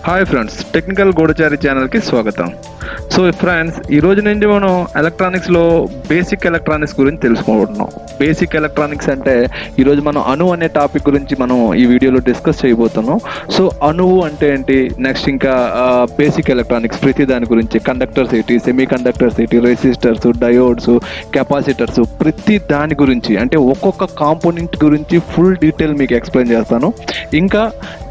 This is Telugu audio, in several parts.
హాయ్ ఫ్రెండ్స్, టెక్నికల్ గూఢచారి ఛానల్కి స్వాగతం. సో ఫ్రెండ్స్, ఈ రోజు నుంచి మనం ఎలక్ట్రానిక్స్లో బేసిక్ ఎలక్ట్రానిక్స్ గురించి తెలుసుకుంటున్నాం. బేసిక్ ఎలక్ట్రానిక్స్ అంటే ఈరోజు మనం అణువు అనే టాపిక్ గురించి మనం ఈ వీడియోలో డిస్కస్ చేయబోతున్నాం. సో అణువు అంటే ఏంటి, నెక్స్ట్ ఇంకా బేసిక్ ఎలక్ట్రానిక్స్ ప్రతి దాని గురించి, కండక్టర్స్ ఏంటి, సెమీ కండక్టర్స్ ఏంటి, రెసిస్టర్స్, డయోడ్స్, కెపాసిటర్స్, ప్రతి దాని గురించి అంటే ఒక్కొక్క కాంపోనెంట్ గురించి ఫుల్ డీటెయిల్ మీకు ఎక్స్ప్లెయిన్ చేస్తాను. ఇంకా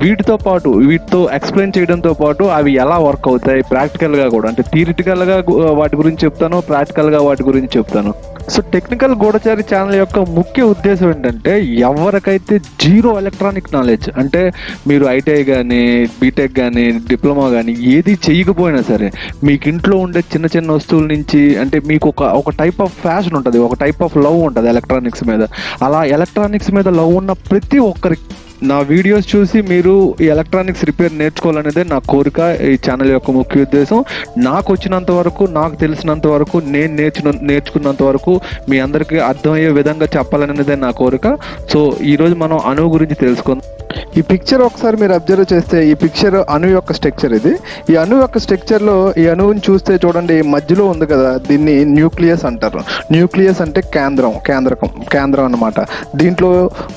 వీటితో ఎక్స్ప్లెయిన్ చేయడంతో పాటు అవి ఎలా వర్క్ అవుతాయి ప్రాక్టికల్గా కూడా, అంటే థియరిటికల్గా వాటి గురించి చెప్తాను, ప్రాక్టికల్గా వాటి గురించి చెప్తాను. సో టెక్నికల్ గూఢచారి ఛానల్ యొక్క ముఖ్య ఉద్దేశం ఏంటంటే, ఎవరికైతే జీరో ఎలక్ట్రానిక్ నాలెడ్జ్, అంటే మీరు ఐటీఐ కానీ, బీటెక్ కానీ, డిప్లొమా కానీ ఏది చేయకపోయినా సరే, మీకు ఇంట్లో ఉండే చిన్న చిన్న వస్తువుల నుంచి, అంటే మీకు ఒక టైప్ ఆఫ్ ఫ్యాషన్ ఉంటుంది, ఒక టైప్ ఆఫ్ లవ్ ఉంటుంది ఎలక్ట్రానిక్స్ మీద. అలా ఎలక్ట్రానిక్స్ మీద లవ్ ఉన్న ప్రతి ఒక్కరికి నా వీడియోస్ చూసి మీరు ఈ ఎలక్ట్రానిక్స్ రిపేర్ నేర్చుకోవాలనేదే నా కోరిక. ఈ ఛానల్ యొక్క ముఖ్య ఉద్దేశం, నాకు వచ్చినంత వరకు, నాకు తెలిసినంత వరకు, నేను నేర్చుకున్నంత వరకు మీ అందరికీ అర్థమయ్యే విధంగా చెప్పాలనేదే నా కోరిక. సో ఈరోజు మనం అణువు గురించి తెలుసుకుందాం. ఈ పిక్చర్ ఒకసారి మీరు అబ్జర్వ్ చేస్తే, ఈ పిక్చర్ అణువు యొక్క స్ట్రక్చర్. ఇది ఈ అణువు యొక్క స్ట్రక్చర్లో ఈ అణువుని చూస్తే చూడండి, మధ్యలో ఉంది కదా, దీన్ని న్యూక్లియస్ అంటారు. న్యూక్లియస్ అంటే కేంద్రం అన్నమాట. దీంట్లో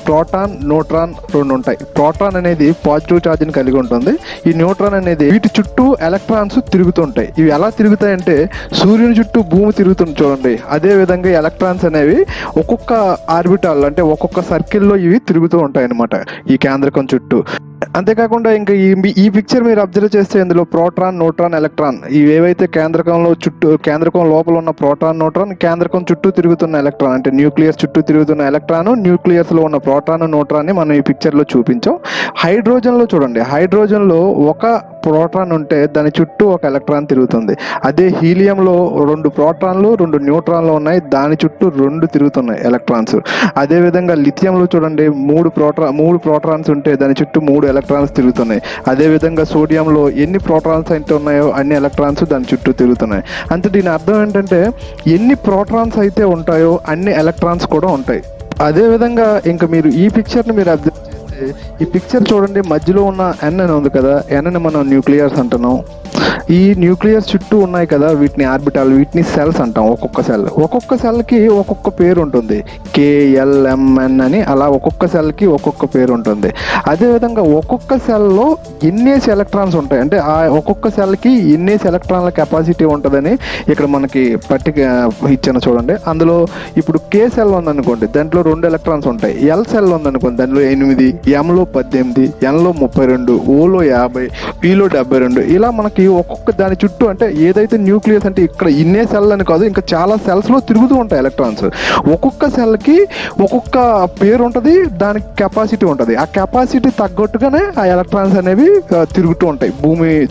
ప్రోటాన్, న్యూట్రాన్ రెండు ఉంటాయి. ప్రోటాన్ అనేది పాజిటివ్ ఛార్జ్ని కలిగి ఉంటుంది. ఈ న్యూట్రాన్ అనేది, వీటి చుట్టూ ఎలక్ట్రాన్స్ తిరుగుతుంటాయి. ఇవి ఎలా తిరుగుతాయంటే, సూర్యుని చుట్టూ భూమి తిరుగుతుంది చూడండి, అదే విధంగా ఎలక్ట్రాన్స్ అనేవి ఒక్కొక్క ఆర్బిటాల్, అంటే ఒక్కొక్క సర్కిల్లో ఇవి తిరుగుతూ ఉంటాయి అన్నమాట ఈ కేంద్రకం చుట్టూ. అంతేకాకుండా ఇంకా ఈ పిక్చర్ మీరు అబ్జర్వ్ చేస్తే, ఇందులో ప్రోటాన్, న్యూట్రాన్, ఎలక్ట్రాన్, ఇవి ఏవైతే కేంద్రకం లోపల ఉన్న ప్రోటాన్, న్యూట్రాన్, కేంద్రకం చుట్టూ తిరుగుతున్న ఎలక్ట్రాన్, అంటే న్యూక్లియస్ చుట్టూ తిరుగుతున్న ఎలక్ట్రాన్, న్యూక్లియస్ లో ఉన్న ప్రోటాన్, న్యూట్రాన్ ని మనం ఈ పిక్చర్ లో చూపించాం. హైడ్రోజన్ లో చూడండి, హైడ్రోజన్ లో ఒక ప్రోటాన్ ఉంటే దాని చుట్టూ ఒక ఎలక్ట్రాన్ తిరుగుతుంది. అదే హీలియంలో 2 ప్రోటాన్లు 2 న్యూట్రాన్లు ఉన్నాయి, దాని చుట్టూ 2 తిరుగుతున్నాయి ఎలక్ట్రాన్స్. అదే విధంగా లిథియంలో చూడండి, 3 ప్రోటాన్స్ ఉంటే దాని చుట్టూ 3 ఎలక్ట్రాన్స్ తిరుగుతున్నాయి. అదే విధంగా సోడియంలో ఎన్ని ప్రోటాన్స్ అయితే ఉన్నాయో అన్ని ఎలక్ట్రాన్స్ దాని చుట్టూ తిరుగుతున్నాయి. అంటే దీని అర్థం ఏంటంటే, ఎన్ని ప్రోటాన్స్ అయితే ఉంటాయో అన్ని ఎలక్ట్రాన్స్ కూడా ఉంటాయి. అదే విధంగా ఇంకా మీరు ఈ పిక్చర్ని మీరు అబ్జర్వ్ చేస్తే, ఈ పిక్చర్ చూడండి, మధ్యలో ఉన్న ఎన్ అని ఉంది కదా, ఎన్ అని మనం న్యూక్లియస్ అంటున్నాం. ఈ న్యూక్లియస్ చుట్టూ ఉన్నాయి కదా, వీటిని ఆర్బిటాల్, వీటిని సెల్స్ అంటాం. ఒక్కొక్క సెల్కి ఒక్కొక్క పేరు ఉంటుంది, KLMN అని, అలా ఒక్కొక్క సెల్కి ఒక్కొక్క పేరు ఉంటుంది. అదేవిధంగా ఒక్కొక్క సెల్లో ఎన్నేసి ఎలక్ట్రాన్స్ ఉంటాయి, అంటే ఆ ఒక్కొక్క సెల్కి ఎన్నేసి ఎలక్ట్రాన్ల కెపాసిటీ ఉంటుందని ఇక్కడ మనకి పట్టిక ఇచ్చాను చూడండి. అందులో ఇప్పుడు K సెల్ ఉందనుకోండి, దాంట్లో 2 ఎలక్ట్రాన్స్ ఉంటాయి. L సెల్ ఉందనుకోండి, దాంట్లో 8, Mలో 18, Nలో 32, Oలో 50, Pలో 72. ఇలా మనకి ఒక్కొక్క దాని చుట్టూ, అంటే ఏదైతే న్యూక్లియస్ అంటే ఇక్కడ ఇన్నే సెల్ అని కాదు, ఇంకా చాలా సెల్స్ లో తిరుగుతూ ఉంటాయి ఎలక్ట్రాన్స్. ఒక్కొక్క సెల్ కి ఒక్కొక్క పేరు ఉంటుంది, దానికి కెపాసిటీ ఉంటుంది. ఆ కెపాసిటీ తగ్గట్టుగానే ఆ ఎలక్ట్రాన్స్ అనేవి తిరుగుతూ ఉంటాయి.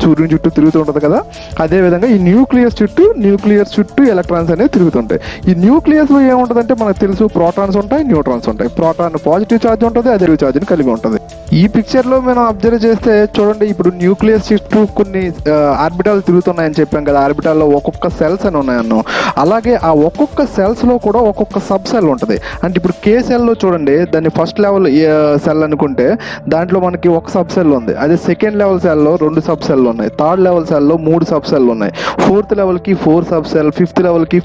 సూర్యుని చుట్టూ తిరుగుతూ ఉంటుంది కదా, అదే విధంగా ఈ న్యూక్లియస్ చుట్టూ ఎలక్ట్రాన్స్ అనేవి తిరుగుతుంటాయి. ఈ న్యూక్లియస్ లో ఏముంటదంటే మనకు తెలుసు, ప్రోటాన్స్ ఉంటాయి, న్యూట్రాన్స్ ఉంటాయి. ప్రోటాన్ పాజిటివ్ ఛార్జ్ ఉంటుంది, అదే ఛార్జ్ ని కలిగి ఉంటుంది. ఈ పిక్చర్ లో మనం అబ్జర్వ్ చేస్తే చూడండి, ఇప్పుడు న్యూక్లియస్ చుట్టూ కొన్ని ఆర్బిటాల్ తిరుగుతున్నాయని చెప్పాం కదా, ఆర్బిటాల్లో ఒక్కొక్క సెల్స్ అని ఉన్నాయన్నాం. అలాగే ఆ ఒక్కొక్క సెల్స్ లో కూడా ఒక్కొక్క సబ్ సెల్ ఉంటుంది. అంటే ఇప్పుడు K సెల్ లో చూడండి, దాన్ని ఫస్ట్ లెవెల్ సెల్ అనుకుంటే దాంట్లో మనకి ఒక సబ్ సెల్ ఉంది. అదే సెకండ్ లెవెల్ సెల్లో 2 సబ్ సెల్ ఉన్నాయి, థర్డ్ లెవెల్ సెల్లో 3 సబ్ సెల్ ఉన్నాయి, ఫోర్త్ లెవెల్ కి 4 సబ్ సెల్, ఫిఫ్త్ లెవెల్ కి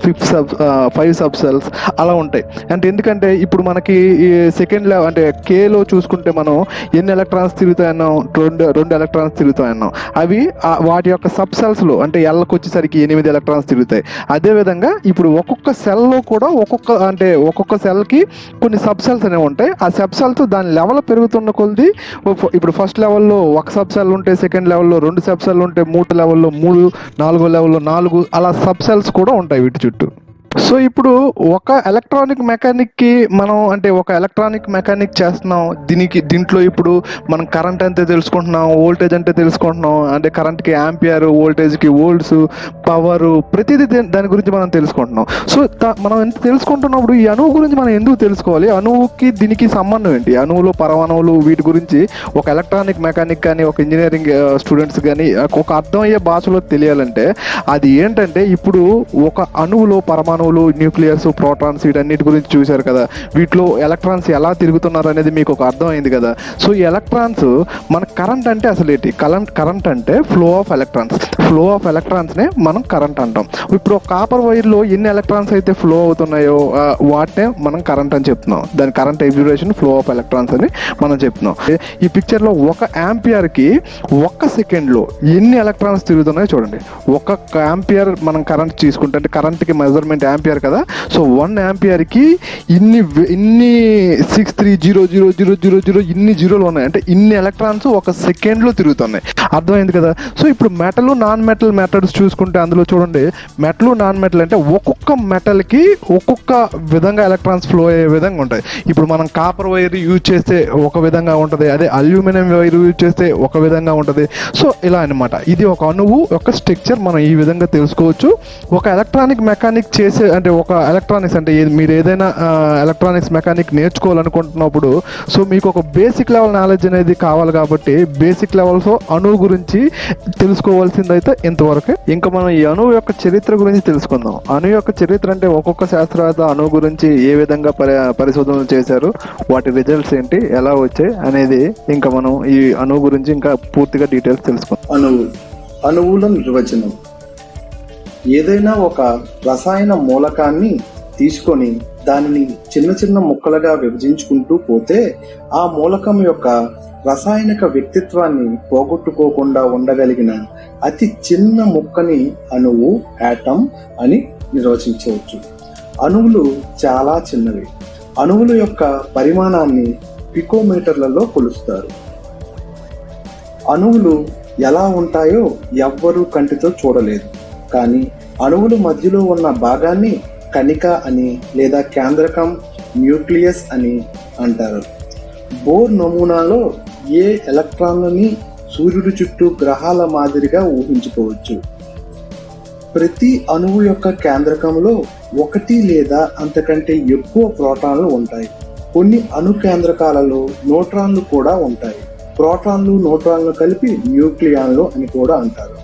5 సబ్ సెల్స్ అలా ఉంటాయి. అంటే ఎందుకంటే ఇప్పుడు మనకి ఈ సెకండ్ లెవెల్ అంటే K లో చూసుకుంటే మనం ఎన్ని ఎలక్ట్రాన్స్ తిరుగుతాయన్నాం, 2 ఎలక్ట్రాన్స్ తిరుగుతాయన్నాం. అవి వాటి యొక్క సబ్ సెల్స్ లో, అంటే Lకి వచ్చేసరికి 8 ఎలక్ట్రాన్స్ తిరుగుతాయి. అదే విధంగా ఇప్పుడు ఒక్కొక్క సెల్ లో కూడా ఒక్కొక్క సెల్ కి కొన్ని సబ్ సెల్స్ అనేవి ఉంటాయి. ఆ సబ్ సెల్స్ దాని లెవెల్ పెరుగుతున్న కొద్ది, ఇప్పుడు ఫస్ట్ లెవెల్లో 1 సబ్ సెల్ ఉంటే, సెకండ్ లెవెల్లో 2 సబ్ సెల్ ఉంటే, 3 లెవెల్లో 3, 4 లెవెల్లో 4, అలా సబ్ సెల్స్ కూడా ఉంటాయి వీటి చుట్టూ. సో ఇప్పుడు ఒక ఎలక్ట్రానిక్ మెకానిక్ చేస్తున్నాం. దీంట్లో ఇప్పుడు మనం కరెంట్ అంతే తెలుసుకుంటున్నాం, వోల్టేజ్ అంటే తెలుసుకుంటున్నాం. అంటే కరెంట్కి యాంపియర్, వోల్టేజ్కి వోల్ట్స్, పవర్, ప్రతిదీ దాని గురించి మనం తెలుసుకుంటున్నాం. సో మనం ఎంత తెలుసుకుంటున్నప్పుడు ఈ అణువు గురించి మనం ఎందుకు తెలుసుకోవాలి, అణువుకి దీనికి సంబంధం ఏంటి, అణువులు, పరమాణువులు, వీటి గురించి ఒక ఎలక్ట్రానిక్ మెకానిక్ కానీ, ఒక ఇంజనీరింగ్ స్టూడెంట్స్ కానీ ఒక అర్థమయ్యే భాషలో తెలియాలంటే అది ఏంటంటే, ఇప్పుడు ఒక అణువులో పరమాణు పరమాణువులు, న్యూక్లియస్, ప్రోటాన్స్ వీటన్నిటి గురించి చూశారు కదా. వీటిలో ఎలక్ట్రాన్స్ ఎలా తిరుగుతున్నారు అనేది మీకు ఒక అర్థమైంది కదా. సో ఈ ఎలక్ట్రాన్స్ మన కరెంట్ అంటే అసలు ఏంటి? కరెంట్ అంటే ఫ్లో ఆఫ్ ఎలక్ట్రాన్స్నే మనం కరెంట్ అంటాం. ఇప్పుడు కాపర్ వైర్లో ఎన్ని ఎలక్ట్రాన్స్ అయితే ఫ్లో అవుతున్నాయో వాటినే మనం కరెంట్ అని చెప్తున్నాం. దాని current exhibition flow of electrons అని మనం చెప్తున్నాం. ఈ పిక్చర్లో 1 యాంపియర్కి 1 సెకండ్లో ఎన్ని ఎలక్ట్రాన్స్ తిరుగుతున్నాయో చూడండి. 1 యాంపియర్ మనం కరెంట్ తీసుకుంటే, అంటే కరెంట్కి మెజర్మెంట్ యాంపియర్ కదా. సో 1 యాంపియర్కి ఇన్ని 6300000 ఇన్ని జీరోలు ఉన్నాయి. అంటే ఇన్ని ఎలక్ట్రాన్స్ 1 సెకండ్లో తిరుగుతున్నాయి. అర్థమైంది కదా. సో ఇప్పుడు మెటల్, నాన్ మెటల్ మెథడ్స్ చూసుకుంటే అందులో చూడండి, మెటల్, నాన్ మెటల్ అంటే ఒక్కొక్క మెటల్కి ఒక్కొక్క విధంగా ఎలక్ట్రాన్స్ ఫ్లో అయ్యే విధంగా ఉంటాయి. ఇప్పుడు మనం కాపర్ వైర్ యూజ్ చేస్తే ఒక విధంగా ఉంటుంది, అదే అల్యూమినియం వైర్ యూజ్ చేస్తే ఒక విధంగా ఉంటుంది. సో ఇలా అనమాట. ఇది ఒక అణువు యొక్క స్ట్రక్చర్ మనం ఈ విధంగా తెలుసుకోవచ్చు. ఒక ఎలక్ట్రానిక్ మెకానిక్ చేసే, అంటే ఒక ఎలక్ట్రానిక్స్ అంటే మీరు ఏదైనా ఎలక్ట్రానిక్స్ మెకానిక్ నేర్చుకోవాలనుకుంటున్నప్పుడు సో మీకు ఒక బేసిక్ లెవెల్ నాలెడ్జ్ అనేది కావాలి. కాబట్టి బేసిక్ లెవెల్స్ అణువు గురించి తెలుసుకోవాల్సిందైతే ఇంతవరకే. ఇంకా మనం ఈ అణువు యొక్క చరిత్ర గురించి తెలుసుకుందాం. అణువు యొక్క చరిత్ర అంటే ఒక్కొక్క శాస్త్రవేత్త అణువు గురించి ఏ విధంగా పరిశోధనలు చేశారు, వాటి రిజల్ట్స్ ఏంటి, ఎలా వచ్చాయి అనేది ఇంకా మనం ఈ అణువు గురించి ఇంకా పూర్తిగా డీటెయిల్స్ తెలుసుకుందాం. అణువుల నిర్వచనం: ఏదైనా ఒక రసాయన మూలకాన్ని తీసుకొని దానిని చిన్న చిన్న ముక్కలుగా విభజించుకుంటూ పోతే ఆ మూలకం యొక్క రసాయనిక వ్యక్తిత్వాన్ని పోగొట్టుకోకుండా ఉండగలిగిన అతి చిన్న ముక్కని అణువు, యాటమ్ అని నిర్వచించవచ్చు. అణువులు చాలా చిన్నవి. అణువుల యొక్క పరిమాణాన్ని పికోమీటర్లలో కొలుస్తారు. అణువులు ఎలా ఉంటాయో ఎవ్వరూ కంటితో చూడలేదు. కానీ అణువుల మధ్యలో ఉన్న భాగాన్ని కణిక అని లేదా కేంద్రకం, న్యూక్లియస్ అని అంటారు. బోర్ నమూనాలో ఏ ఎలక్ట్రాన్లని సూర్యుడి చుట్టూ గ్రహాల మాదిరిగా ఊహించుకోవచ్చు. ప్రతి అణువు యొక్క కేంద్రకంలో 1 లేదా అంతకంటే ఎక్కువ ప్రోటాన్లు ఉంటాయి. కొన్ని అణు కేంద్రకాలలో న్యూట్రాన్లు కూడా ఉంటాయి. ప్రోటాన్లు, న్యూట్రాన్లు కలిపి న్యూక్లియాన్లు అని కూడా అంటారు.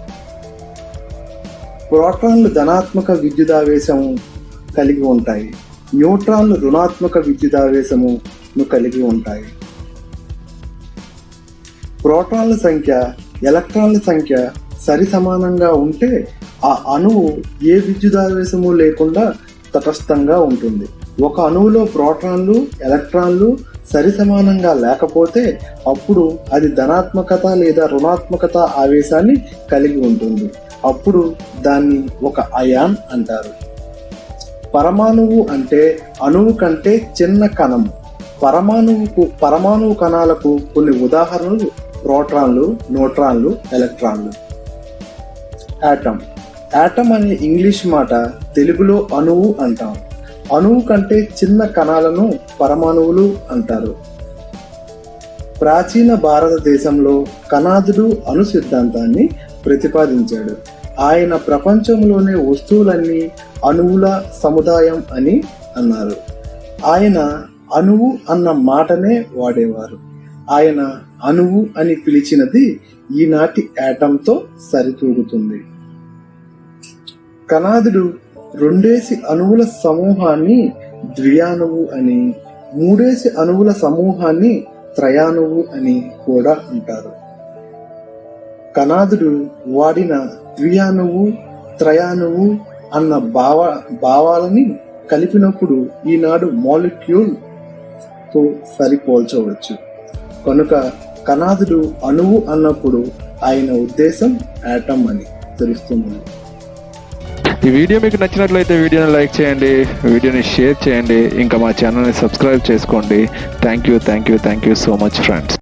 ప్రోటాన్లు ధనాత్మక విద్యుదావేశము కలిగి ఉంటాయి. న్యూట్రాన్లు రుణాత్మక విద్యుదావేశమును కలిగి ఉంటాయి. ప్రోటాన్ల సంఖ్య, ఎలక్ట్రాన్ల సంఖ్య సరి సమానంగా ఉంటే ఆ అణువు ఏ విద్యుదావేశము లేకుండా తటస్థంగా ఉంటుంది. ఒక అణువులో ప్రోటాన్లు, ఎలక్ట్రాన్లు సరి సమానంగా లేకపోతే అప్పుడు అది ధనాత్మకత లేదా రుణాత్మకత ఆవేశాన్ని కలిగి ఉంటుంది. అప్పుడు దాన్ని ఒక అయాన్ అంటారు. పరమాణువు అంటే అణువు కంటే చిన్న కణం. పరమాణువు కణాలకు కొన్ని ఉదాహరణలు ప్రోటాన్లు, న్యూట్రాన్లు, ఎలక్ట్రాన్లు. యాటమ్ అనే ఇంగ్లీష్ మాట తెలుగులో అణువు అంటాం. అణువు కంటే చిన్న కణాలను పరమాణువులు అంటారు. ప్రాచీన భారతదేశంలో కణాదుడు అణు సిద్ధాంతాన్ని ప్రతిపాదించాడు. ఆయన ప్రపంచంలోని వస్తువులన్నీ అణువుల సముదాయం అని అన్నారు. ఆయన అణువు అన్న మాటనే వాడేవారు. ఆయన అణువు అని పిలిచినది ఈనాటి యాటంతో సరితూగుతుంది. కణాదుడు 2 అణువుల సమూహాన్ని ద్వియాణువు అని, 3 అణువుల సమూహాన్ని త్రయాణువు అని కూడా అంటారు. కణాదుడు వాడిన ద్వియాణువు, త్రయాణువు అన్న భావాలని కలిపినప్పుడు ఈనాడు మాలిక్యూల్ తో సరిపోల్చవచ్చు. కనుక కణాదుడు అణువు అన్నప్పుడు ఆయన ఉద్దేశం యాటమ్ అని తెలుస్తుంది. ఈ వీడియో మీకు నచ్చినట్లయితే వీడియోని లైక్ చేయండి, వీడియోని షేర్ చేయండి, ఇంకా మా ఛానల్ని సబ్స్క్రైబ్ చేసుకోండి. Thank you so much friends.